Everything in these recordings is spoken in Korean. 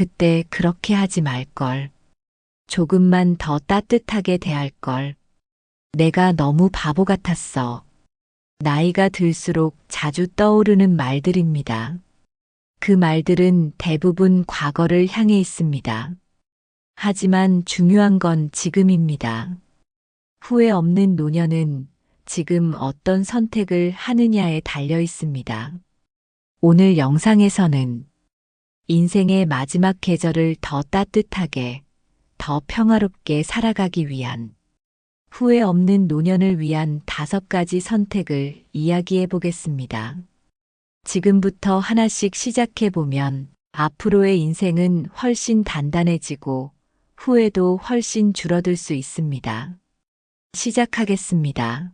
그때 그렇게 하지 말걸. 조금만 더 따뜻하게 대할걸. 내가 너무 바보 같았어. 나이가 들수록 자주 떠오르는 말들입니다. 그 말들은 대부분 과거를 향해 있습니다. 하지만 중요한 건 지금입니다. 후회 없는 노년은 지금 어떤 선택을 하느냐에 달려 있습니다. 오늘 영상에서는 인생의 마지막 계절을 더 따뜻하게, 더 평화롭게 살아가기 위한 후회 없는 노년을 위한 5가지 선택을 이야기해 보겠습니다. 지금부터 하나씩 시작해 보면 앞으로의 인생은 훨씬 단단해지고 후회도 훨씬 줄어들 수 있습니다. 시작하겠습니다.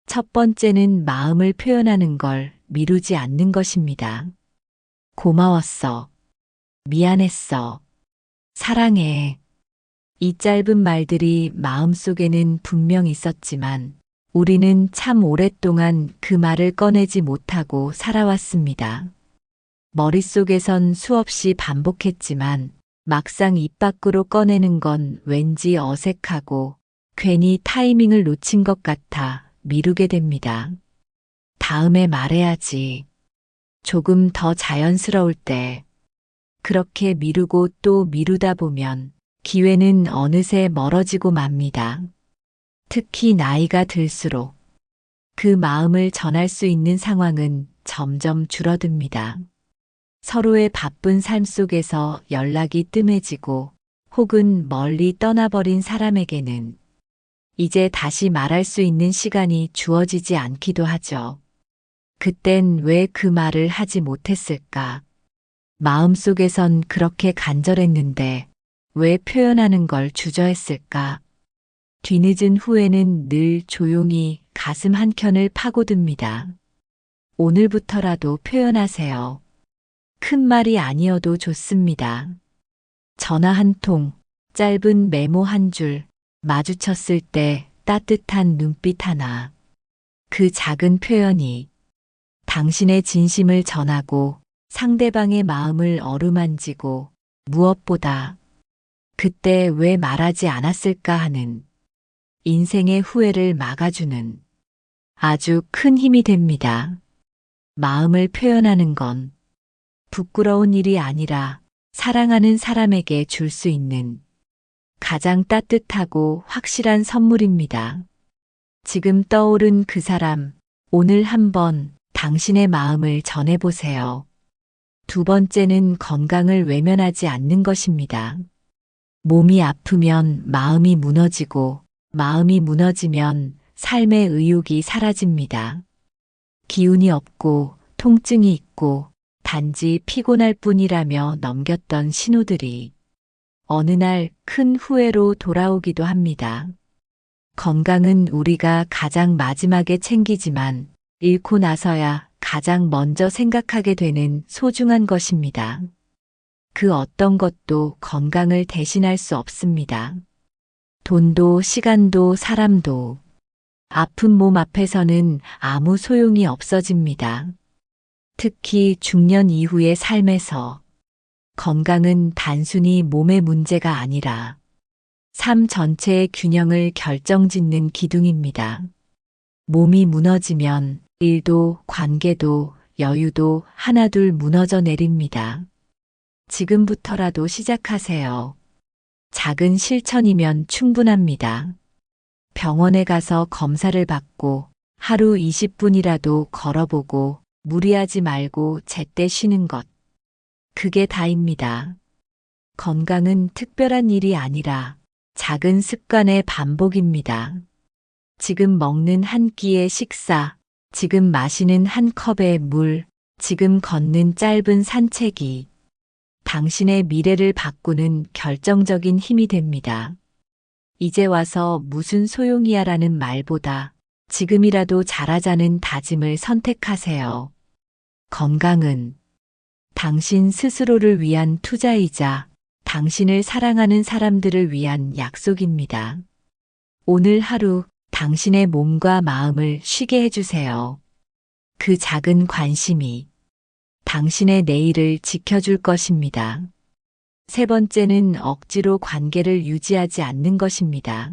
첫 번째는 마음을 표현하는 걸 미루지 않는 것입니다. 고마웠어. 미안했어. 사랑해. 이 짧은 말들이 마음속에는 분명 있었지만 우리는 참 오랫동안 그 말을 꺼내지 못하고 살아왔습니다. 머릿속에선 수없이 반복했지만 막상 입 밖으로 꺼내는 건 왠지 어색하고 괜히 타이밍을 놓친 것 같아 미루게 됩니다. 다음에 말해야지. 조금 더 자연스러울 때. 그렇게 미루고 또 미루다 보면 기회는 어느새 멀어지고 맙니다. 특히 나이가 들수록 그 마음을 전할 수 있는 상황은 점점 줄어듭니다. 서로의 바쁜 삶 속에서 연락이 뜸해지고 혹은 멀리 떠나버린 사람에게는 이제 다시 말할 수 있는 시간이 주어지지 않기도 하죠. 그땐 왜 그 말을 하지 못했을까? 마음속에선 그렇게 간절했는데 왜 표현하는 걸 주저했을까? 뒤늦은 후회는 늘 조용히 가슴 한켠을 파고듭니다. 오늘부터라도 표현하세요. 큰 말이 아니어도 좋습니다. 전화 한 통, 짧은 메모 한 줄, 마주쳤을 때 따뜻한 눈빛 하나. 그 작은 표현이 당신의 진심을 전하고 상대방의 마음을 어루만지고 무엇보다 그때 왜 말하지 않았을까 하는 인생의 후회를 막아주는 아주 큰 힘이 됩니다. 마음을 표현하는 건 부끄러운 일이 아니라 사랑하는 사람에게 줄 수 있는 가장 따뜻하고 확실한 선물입니다. 지금 떠오른 그 사람, 오늘 한번 당신의 마음을 전해보세요. 두 번째는 건강을 외면하지 않는 것입니다. 몸이 아프면 마음이 무너지고 마음이 무너지면 삶의 의욕이 사라집니다. 기운이 없고 통증이 있고 단지 피곤할 뿐이라며 넘겼던 신호들이 어느 날 큰 후회로 돌아오기도 합니다. 건강은 우리가 가장 마지막에 챙기지만 잃고 나서야 가장 먼저 생각하게 되는 소중한 것입니다. 그 어떤 것도 건강을 대신할 수 없습니다. 돈도 시간도 사람도 아픈 몸 앞에서는 아무 소용이 없어집니다. 특히 중년 이후의 삶에서 건강은 단순히 몸의 문제가 아니라 삶 전체의 균형을 결정짓는 기둥입니다. 몸이 무너지면 일도 관계도 여유도 하나둘 무너져 내립니다. 지금부터라도 시작하세요. 작은 실천이면 충분합니다. 병원에 가서 검사를 받고 하루 20분이라도 걸어보고 무리하지 말고 제때 쉬는 것. 그게 다입니다. 건강은 특별한 일이 아니라 작은 습관의 반복입니다. 지금 먹는 한 끼의 식사, 지금 마시는 한 컵의 물, 지금 걷는 짧은 산책이 당신의 미래를 바꾸는 결정적인 힘이 됩니다. 이제 와서 무슨 소용이야 라는 말보다 지금이라도 잘하자는 다짐을 선택하세요. 건강은 당신 스스로를 위한 투자이자 당신을 사랑하는 사람들을 위한 약속입니다. 오늘 하루 당신의 몸과 마음을 쉬게 해주세요. 그 작은 관심이 당신의 내일을 지켜줄 것입니다. 세 번째는 억지로 관계를 유지하지 않는 것입니다.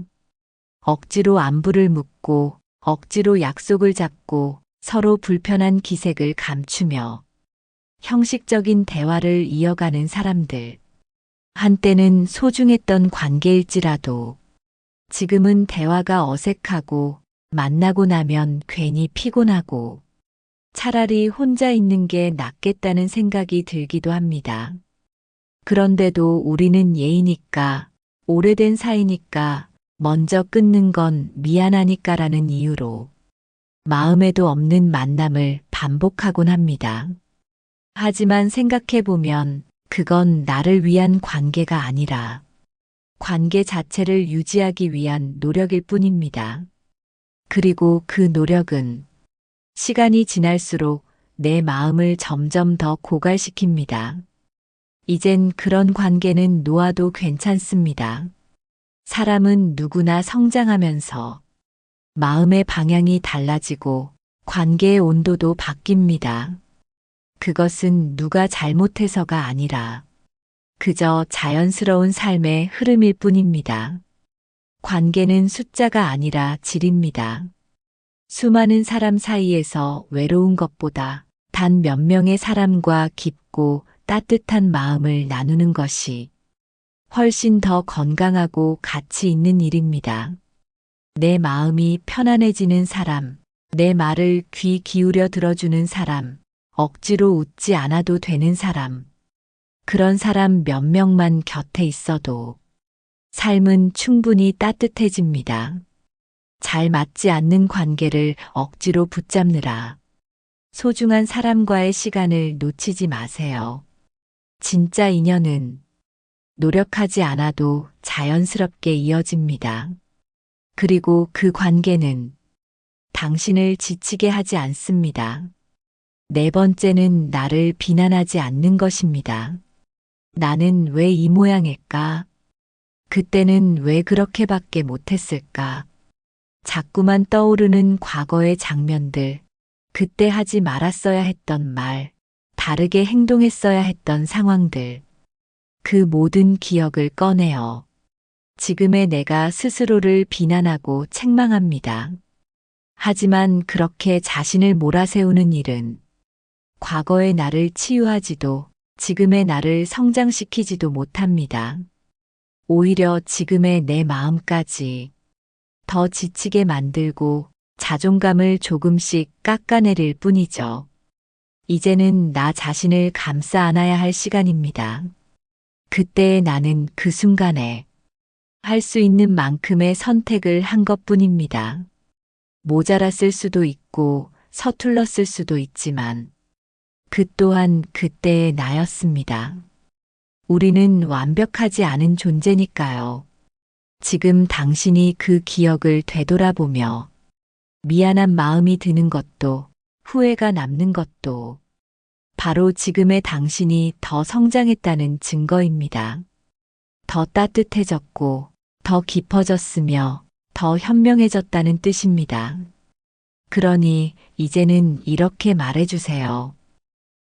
억지로 안부를 묻고, 억지로 약속을 잡고, 서로 불편한 기색을 감추며 형식적인 대화를 이어가는 사람들. 한때는 소중했던 관계일지라도 지금은 대화가 어색하고 만나고 나면 괜히 피곤하고 차라리 혼자 있는 게 낫겠다는 생각이 들기도 합니다. 그런데도 우리는 예의니까, 오래된 사이니까, 먼저 끊는 건 미안하니까라는 이유로 마음에도 없는 만남을 반복하곤 합니다. 하지만 생각해보면 그건 나를 위한 관계가 아니라 관계 자체를 유지하기 위한 노력일 뿐입니다. 그리고 그 노력은 시간이 지날수록 내 마음을 점점 더 고갈시킵니다. 이젠 그런 관계는 놓아도 괜찮습니다. 사람은 누구나 성장하면서 마음의 방향이 달라지고 관계의 온도도 바뀝니다. 그것은 누가 잘못해서가 아니라 그저 자연스러운 삶의 흐름일 뿐입니다. 관계는 숫자가 아니라 질입니다. 수많은 사람 사이에서 외로운 것보다 단 몇 명의 사람과 깊고 따뜻한 마음을 나누는 것이 훨씬 더 건강하고 가치 있는 일입니다. 내 마음이 편안해지는 사람, 내 말을 귀 기울여 들어주는 사람, 억지로 웃지 않아도 되는 사람, 그런 사람 몇 명만 곁에 있어도 삶은 충분히 따뜻해집니다. 잘 맞지 않는 관계를 억지로 붙잡느라 소중한 사람과의 시간을 놓치지 마세요. 진짜 인연은 노력하지 않아도 자연스럽게 이어집니다. 그리고 그 관계는 당신을 지치게 하지 않습니다. 네 번째는 나를 비난하지 않는 것입니다. 나는 왜 이 모양일까? 그때는 왜 그렇게밖에 못했을까? 자꾸만 떠오르는 과거의 장면들, 그때 하지 말았어야 했던 말, 다르게 행동했어야 했던 상황들, 그 모든 기억을 꺼내어 지금의 내가 스스로를 비난하고 책망합니다. 하지만 그렇게 자신을 몰아세우는 일은 과거의 나를 치유하지도 지금의 나를 성장시키지도 못합니다. 오히려 지금의 내 마음까지 더 지치게 만들고 자존감을 조금씩 깎아내릴 뿐이죠. 이제는 나 자신을 감싸 안아야 할 시간입니다. 그때의 나는 그 순간에 할 수 있는 만큼의 선택을 한 것뿐입니다. 모자랐을 수도 있고 서툴렀을 수도 있지만 그 또한 그때의 나였습니다. 우리는 완벽하지 않은 존재니까요. 지금 당신이 그 기억을 되돌아보며 미안한 마음이 드는 것도 후회가 남는 것도 바로 지금의 당신이 더 성장했다는 증거입니다. 더 따뜻해졌고 더 깊어졌으며 더 현명해졌다는 뜻입니다. 그러니 이제는 이렇게 말해주세요.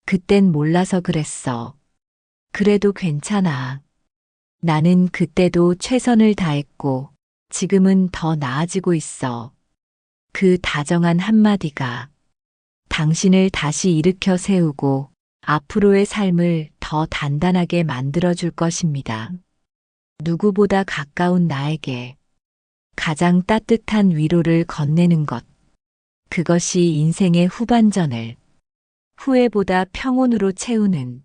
그땐 몰라서 그랬어. 그래도 괜찮아. 나는 그때도 최선을 다했고 지금은 더 나아지고 있어. 그 다정한 한마디가 당신을 다시 일으켜 세우고 앞으로의 삶을 더 단단하게 만들어줄 것입니다. 누구보다 가까운 나에게 가장 따뜻한 위로를 건네는 것. 그것이 인생의 후반전을 후회보다 평온으로 채우는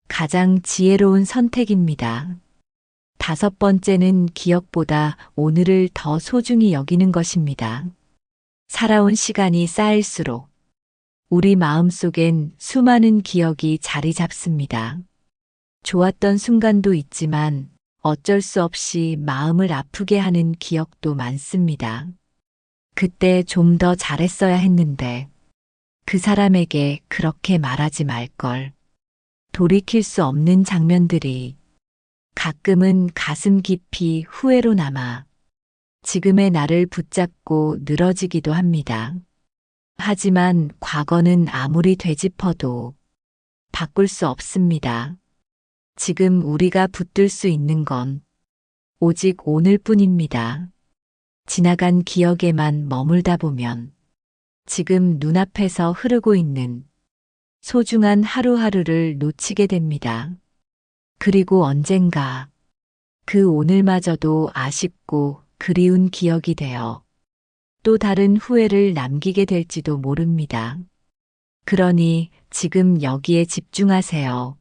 가장 지혜로운 선택입니다. 다섯 번째는 기억보다 오늘을 더 소중히 여기는 것입니다. 살아온 시간이 쌓일수록 우리 마음속엔 수많은 기억이 자리 잡습니다. 좋았던 순간도 있지만 어쩔 수 없이 마음을 아프게 하는 기억도 많습니다. 그때 좀 더 잘했어야 했는데 그 사람에게 그렇게 말하지 말걸. 돌이킬 수 없는 장면들이 가끔은 가슴 깊이 후회로 남아 지금의 나를 붙잡고 늘어지기도 합니다. 하지만 과거는 아무리 되짚어도 바꿀 수 없습니다. 지금 우리가 붙들 수 있는 건 오직 오늘뿐입니다. 지나간 기억에만 머물다 보면 지금 눈앞에서 흐르고 있는 소중한 하루하루를 놓치게 됩니다. 그리고 언젠가 그 오늘마저도 아쉽고 그리운 기억이 되어 또 다른 후회를 남기게 될지도 모릅니다. 그러니 지금 여기에 집중하세요.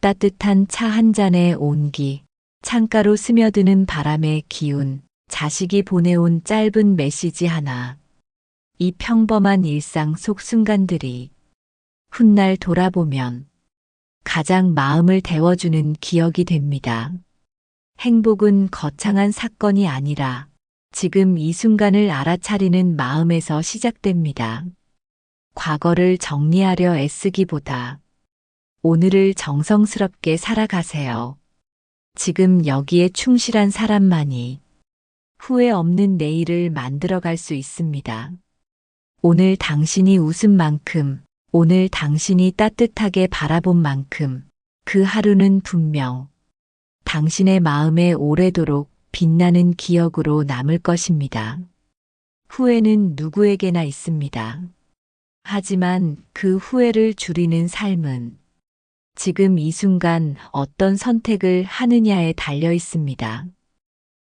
따뜻한 차 한 잔의 온기, 창가로 스며드는 바람의 기운, 자식이 보내온 짧은 메시지 하나. 이 평범한 일상 속 순간들이 훗날 돌아보면 가장 마음을 데워주는 기억이 됩니다. 행복은 거창한 사건이 아니라 지금 이 순간을 알아차리는 마음에서 시작됩니다. 과거를 정리하려 애쓰기보다 오늘을 정성스럽게 살아가세요. 지금 여기에 충실한 사람만이 후회 없는 내일을 만들어갈 수 있습니다. 오늘 당신이 웃은 만큼, 오늘 당신이 따뜻하게 바라본 만큼 그 하루는 분명 당신의 마음에 오래도록 빛나는 기억으로 남을 것입니다. 후회는 누구에게나 있습니다. 하지만 그 후회를 줄이는 삶은 지금 이 순간 어떤 선택을 하느냐에 달려 있습니다.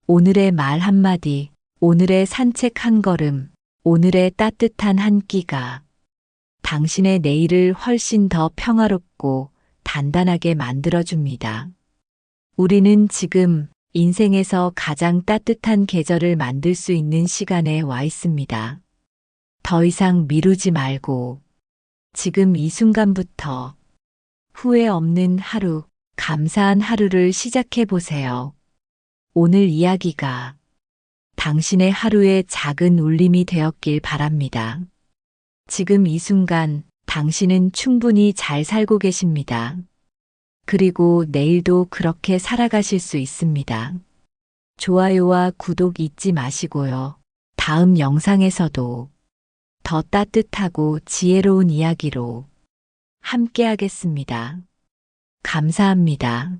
오늘의 말 한마디, 오늘의 산책 한 걸음, 오늘의 따뜻한 한 끼가 당신의 내일을 훨씬 더 평화롭고 단단하게 만들어줍니다. 우리는 지금 인생에서 가장 따뜻한 계절을 만들 수 있는 시간에 와 있습니다. 더 이상 미루지 말고 지금 이 순간부터 후회 없는 하루, 감사한 하루를 시작해 보세요. 오늘 이야기가 당신의 하루의 작은 울림이 되었길 바랍니다. 지금 이 순간 당신은 충분히 잘 살고 계십니다. 그리고 내일도 그렇게 살아가실 수 있습니다. 좋아요와 구독 잊지 마시고요. 다음 영상에서도 더 따뜻하고 지혜로운 이야기로 함께 하겠습니다. 감사합니다.